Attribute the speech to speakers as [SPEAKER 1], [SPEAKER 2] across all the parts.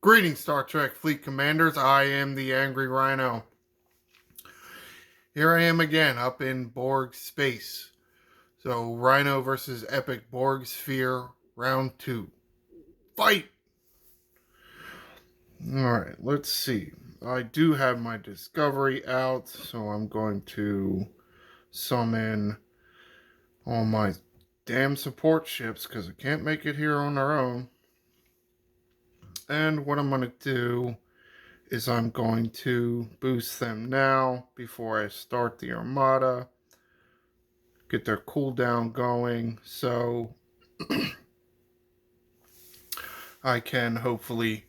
[SPEAKER 1] Greetings, Star Trek Fleet Commanders. I am the Angry Ryno. Here I am again, up in Borg space. So, Ryno versus Epic Borg Sphere, round 2. Fight! Alright, let's see. I do have my Discovery out, so I'm going to summon all my damn support ships, because I can't make it here on their own. And what I'm going to do is I'm going to boost them now before I start the Armada. Get their cooldown going so I can hopefully,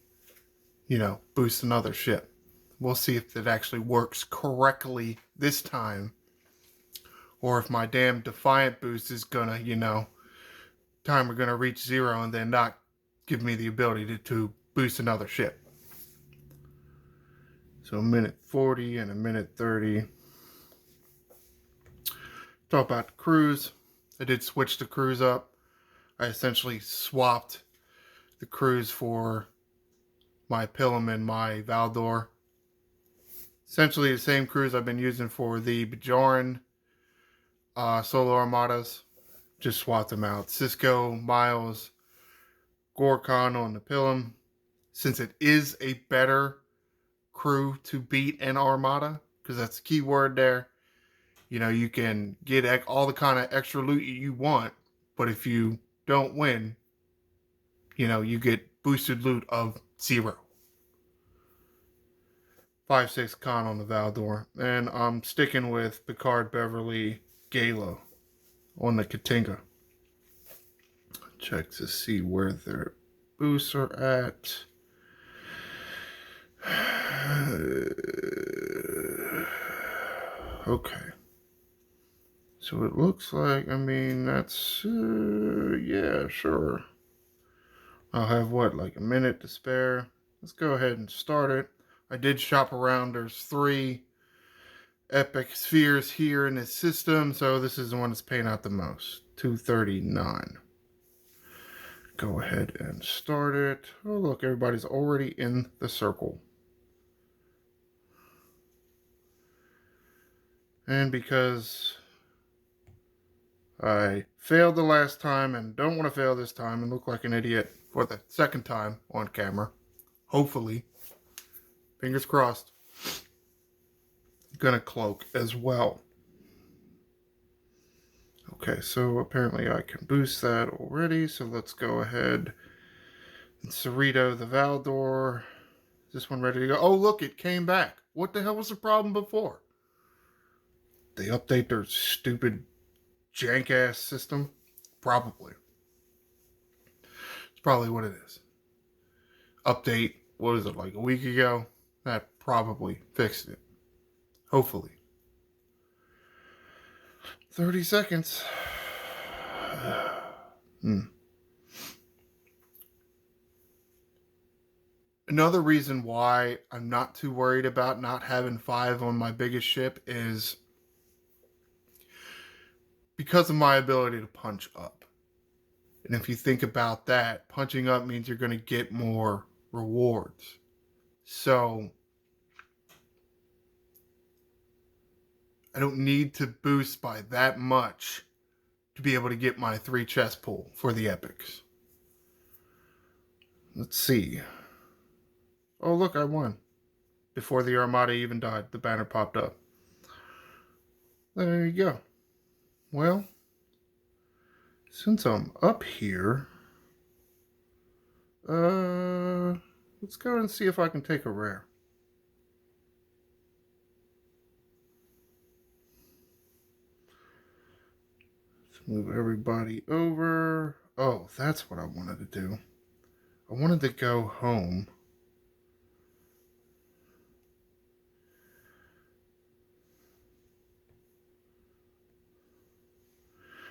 [SPEAKER 1] boost another ship. We'll see if it actually works correctly this time. Or if my damn Defiant boost is gonna, timer gonna reach 0 and then not give me the ability to boost another ship. So a minute 40 and a minute 30. Talk about the crews. I did switch the crews up. I essentially swapped the crews for my Pilum and my Valdor. Essentially the same crews I've been using for the Bajoran solo armadas. Just swapped them out. Cisco, Miles, Gorkon on the Pilum. Since it is a better crew to beat an armada, because that's the key word there. You can get all the kind of extra loot you want, but if you don't win, you get boosted loot of 0. 5/6 con on the Valdor. And I'm sticking with Picard, Beverly, Galo on the Katinga. Check to see where their boosts are at. Okay. So it looks like, that's, yeah, sure. I'll have like a minute to spare. Let's go ahead and start it. I did shop around. There's 3 epic spheres here in this system, so this is the one that's paying out the most. 239. Go ahead and start it. Oh, look, everybody's already in the circle. And because I failed the last time and don't want to fail this time and look like an idiot for the second time on camera, hopefully, fingers crossed, I'm gonna cloak as well. Okay, so apparently I can boost that already, so let's go ahead and Cerrito the Valdor. Is this one ready to go? Oh, look, it came back. What the hell was the problem before? They update their stupid jank-ass system? Probably. It's probably what it is. Update, what is it, like a week ago? That probably fixed it. Hopefully. 30 seconds. Another reason why I'm not too worried about not having 5 on my biggest ship is because of my ability to punch up. And if you think about that, punching up means you're going to get more rewards. So I don't need to boost by that much to be able to get my 3 chest pull for the epics. Let's see. Oh, look, I won. Before the Armada even died, the banner popped up. There you go. Well, since I'm up here, let's go and see if I can take a rare. Let's move everybody over. Oh, that's what I wanted to do. I wanted to go home.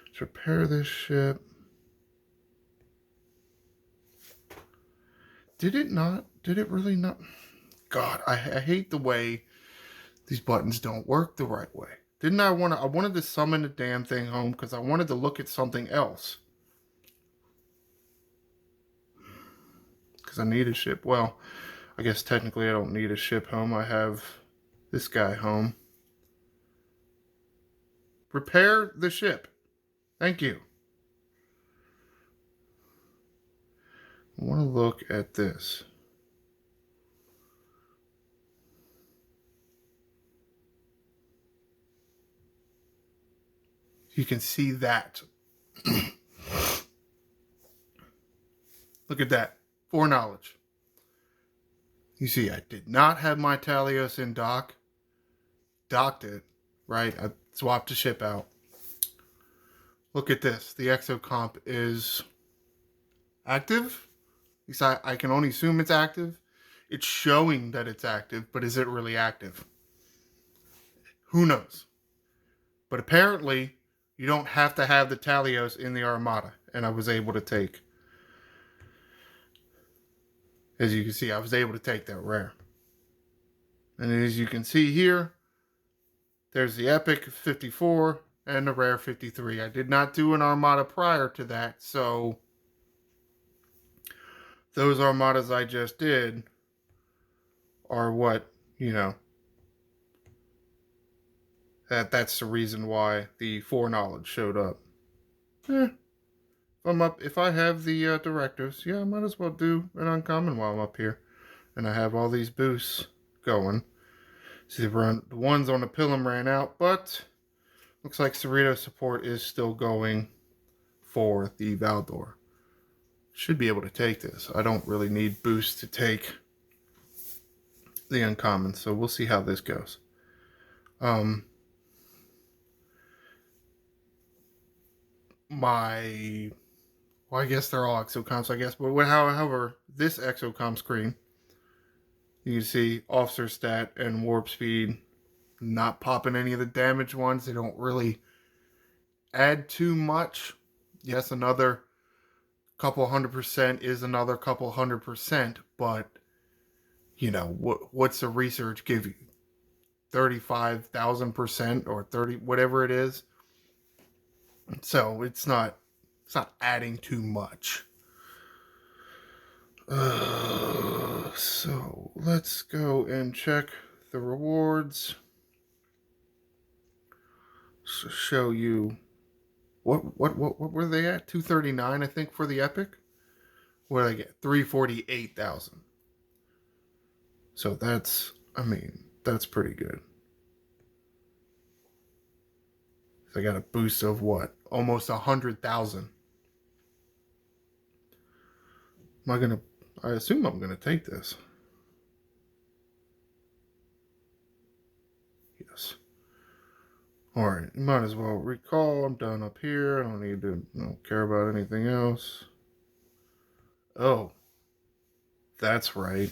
[SPEAKER 1] Let's repair this ship. Did it not? Did it really not? God, I hate the way these buttons don't work the right way. Didn't I wanted to summon the damn thing home because I wanted to look at something else. because I need a ship. Well, I guess technically I don't need a ship home. I have this guy home. Repair the ship. Thank you. I want to look at this. You can see that. Look at that. Foreknowledge. You see, I did not have my Talios in dock. Docked it, right? I swapped the ship out. Look at this. The exocomp is active. At least I can only assume it's active. It's showing that it's active, but is it really active? Who knows? But apparently, you don't have to have the Talios in the Armada. And I was able to take, as you can see, I was able to take that rare. And as you can see here, there's the Epic 54 and the rare 53. I did not do an Armada prior to that, so those Armadas I just did are what, you know, that's the reason why the foreknowledge showed up. If I have the directives, yeah, I might as well do an uncommon while I'm up here. And I have all these boosts going. See, the ones on the Pilum ran out, but looks like Ryno support is still going for the Valdor. Should be able to take this. I don't really need boosts to take the uncommon, so we'll see how this goes. Well, I guess they're all exocomps, I guess. But however, this exocomp screen, you can see officer stat and warp speed, not popping any of the damage ones. They don't really add too much. Yes, another couple 100% is another couple 100%, but you know, what's the research give you? 35,000% or 30, whatever it is. So it's not adding too much. So let's go and check the rewards. So show you what were they at? 239, I think, for the Epic. What did I get? 348,000. So that's pretty good. So I got a boost of what? Almost 100,000. I assume I'm gonna take this. Yes. Alright, might as well recall. I'm done up here. I don't care about anything else. Oh. That's right.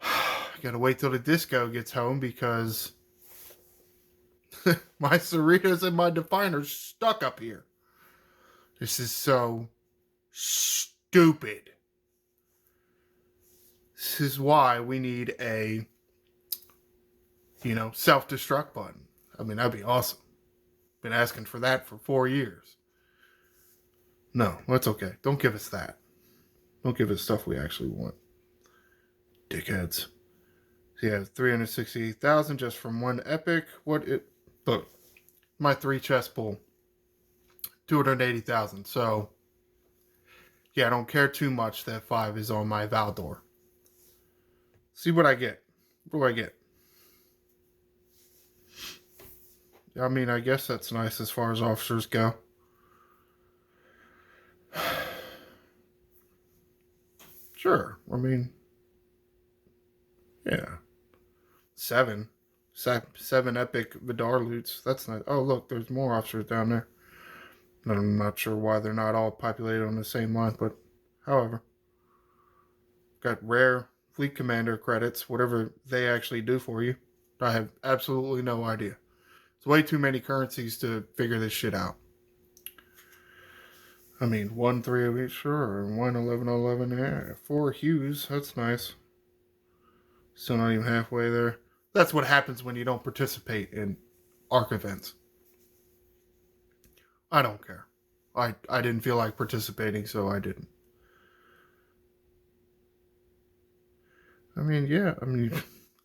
[SPEAKER 1] I gotta wait till the disco gets home because my Cerritos and my Definer's stuck up here. This is so stupid. This is why we need a, self-destruct button. I mean, that'd be awesome. Been asking for that for 4 years. No, that's okay. Don't give us that. Don't give us stuff we actually want. Dickheads. So yeah, 368,000 just from one Epic. Look, my 3 chest pull, 280,000. So yeah, I don't care too much that 5 is on my Valdor. See what I get. What do I get? I mean, I guess that's nice as far as officers go. Sure. I mean, yeah. 7 epic Vidar loots. That's nice. Oh, look, there's more officers down there. I'm not sure why they're not all populated on the same line, but however. Got rare fleet commander credits, whatever they actually do for you. I have absolutely no idea. It's way too many currencies to figure this shit out. I mean, 1 3 of each, sure. 1 11 11, yeah. 4 hues, that's nice. Still not even halfway there. That's what happens when you don't participate in ARC events. I don't care. I didn't feel like participating, so I didn't. I mean, yeah. I mean,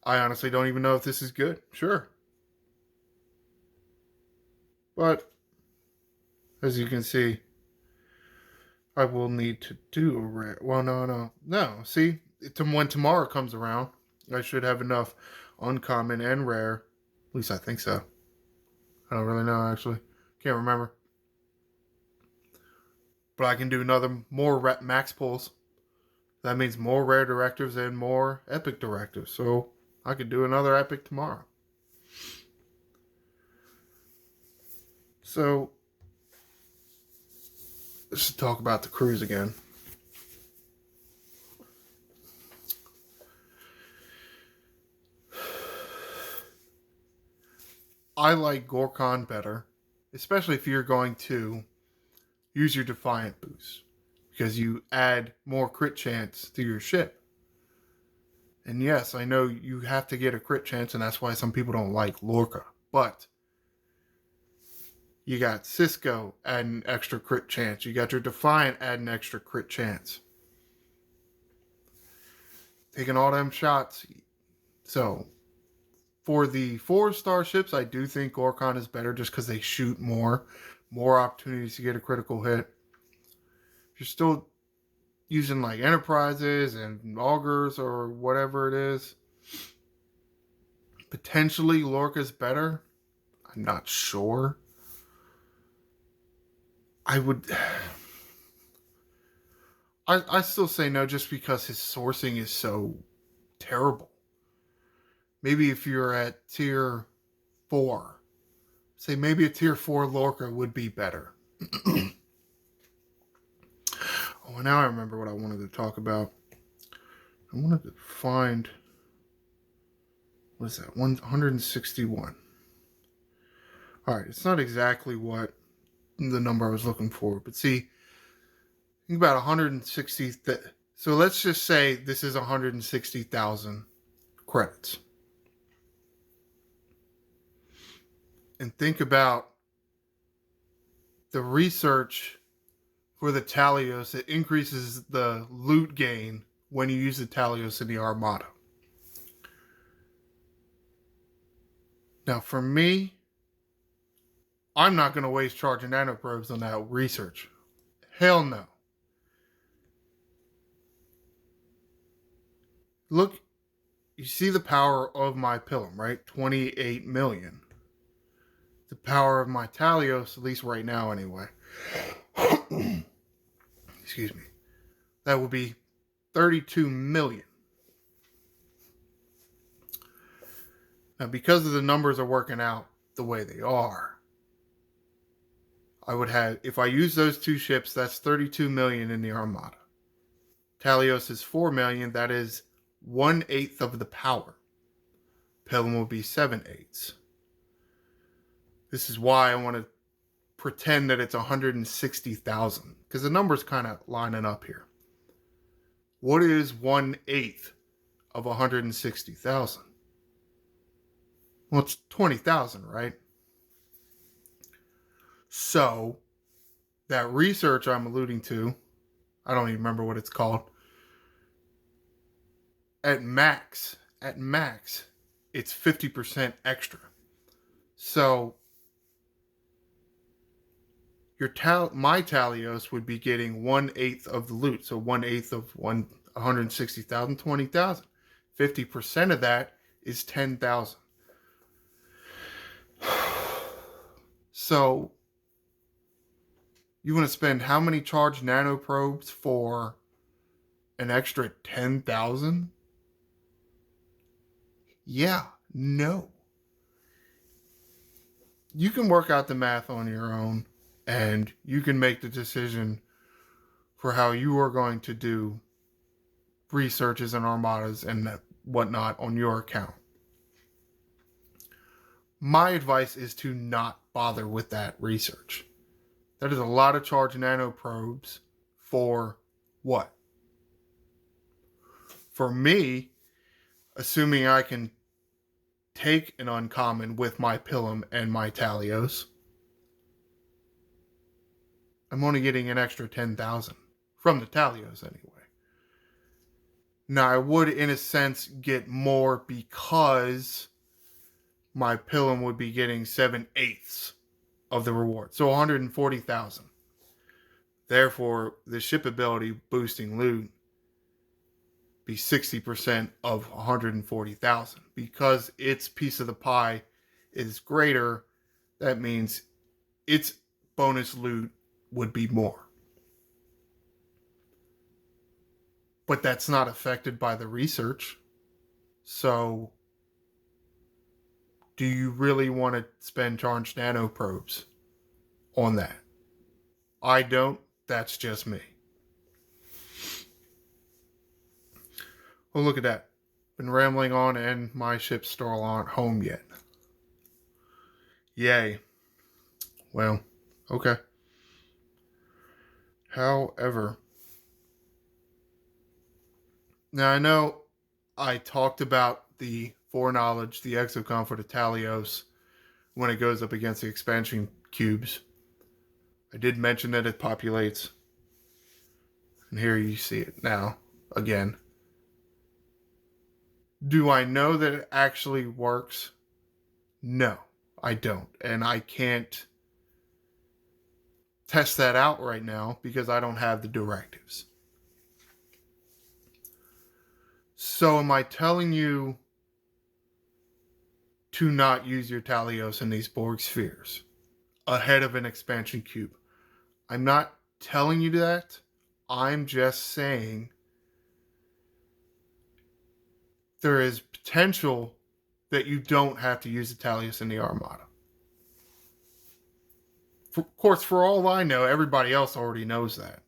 [SPEAKER 1] I honestly don't even know if this is good. Sure. But, as you can see, I will need to do a rare. Well, no. See, when tomorrow comes around, I should have enough uncommon and rare. At least I think so. I don't really know, actually. Can't remember. But I can do more max pulls. That means more rare directives and more epic directives. So I could do another epic tomorrow. So let's talk about the cruise again. I like Gorkon better, especially if you're going to use your Defiant boost, because you add more crit chance to your ship. And yes, I know you have to get a crit chance, and that's why some people don't like Lorca. But you got Cisco adding extra crit chance. You got your Defiant adding extra crit chance. Taking all them shots. So, for the 4-star ships, I do think Gorkon is better just because they shoot more opportunities to get a critical hit. If you're still using like Enterprises and Augurs or whatever it is, potentially Lorca's better. I'm not sure. I still say no just because his sourcing is so terrible. Maybe if you're at tier 4, say maybe a tier 4 Lorca would be better. Oh, now I remember what I wanted to talk about. I wanted to find, what is that, 161. Alright, it's not exactly what the number I was looking for, but see, think about 160, so let's just say this is 160,000 credits. And think about the research for the Talios. It increases the loot gain when you use the Talios in the Armada. Now, for me, I'm not going to waste charging nanoprobes on that research. Hell no. Look, you see the power of my Pilum, right? 28 million. The power of my Talios, at least right now anyway. Excuse me. That would be 32 million. Now, because of the numbers are working out the way they are, I would have, if I use those two ships, that's 32 million in the Armada. Talios is 4 million. That is 1/8 of the power. Pilum will be 7/8. This is why I want to pretend that it's 160,000, because the numbers kind of lining up here. What is 1/8 of 160,000? Well, it's 20,000, right? So that research I'm alluding to, I don't even remember what it's called. At max, it's 50% extra. So my Talios would be getting 1/8 of the loot. So 1/8 of 160,000, 20,000. 50% of that is 10,000. So you want to spend how many charged nanoprobes for an extra 10,000? Yeah, no. You can work out the math on your own, and you can make the decision for how you are going to do researches and armadas and whatnot on your account. My advice is to not bother with that research. That is a lot of charged nanoprobes for what? For me, assuming I can take an uncommon with my Pilum and my Talios, I'm only getting an extra 10,000 from the Talios anyway. Now, I would, in a sense, get more because my pillar would be getting 7/8 of the reward. So 140,000. Therefore, the shipability boosting loot be 60% of 140,000. Because its piece of the pie is greater, that means its bonus loot would be more. But that's not affected by the research. So, do you really want to spend charged nanoprobes on that? I don't. That's just me. Well, look at that. Been rambling on and my ships still aren't home yet. Yay. Well, okay. However, now I know I talked about the foreknowledge, the exocomp for the Talios when it goes up against the expansion cubes. I did mention that it populates. And here you see it now, again. Do I know that it actually works? No, I don't. And I can't test that out right now because I don't have the directives. So am I telling you to not use your Talios in these Borg spheres ahead of an expansion cube? I'm not telling you that. I'm just saying there is potential that you don't have to use the Talios in the Armada. Of course, for all I know, everybody else already knows that.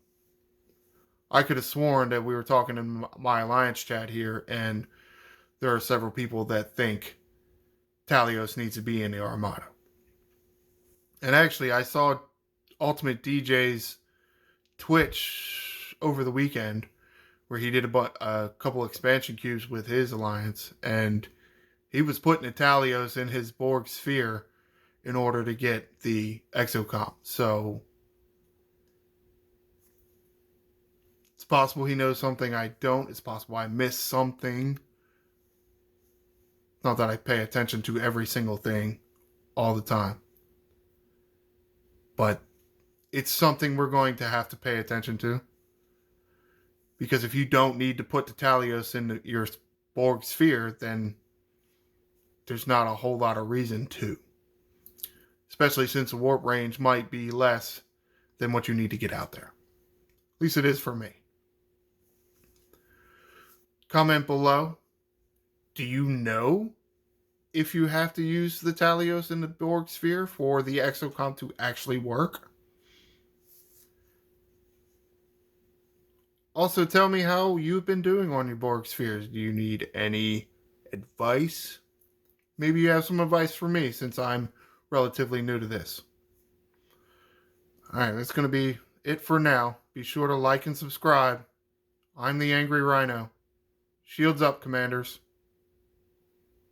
[SPEAKER 1] I could have sworn that we were talking in my Alliance chat here, and there are several people that think Talios needs to be in the Armada. And actually, I saw Ultimate DJ's Twitch over the weekend where he did a couple expansion cubes with his Alliance, and he was putting the Talios in his Borg sphere in order to get the exocomp. So it's possible he knows something I don't. It's possible I missed something. Not that I pay attention to every single thing all the time. But it's something we're going to have to pay attention to. Because if you don't need to put the Talios in your Borg sphere, then there's not a whole lot of reason to. Especially since the warp range might be less than what you need to get out there. At least it is for me. Comment below. Do you know if you have to use the Talios in the Borg sphere for the exocomp to actually work? Also, tell me how you've been doing on your Borg spheres. Do you need any advice? Maybe you have some advice for me since I'm relatively new to this. Alright, that's going to be it for now. Be sure to like and subscribe. I'm the Angry Ryno. Shields up, Commanders.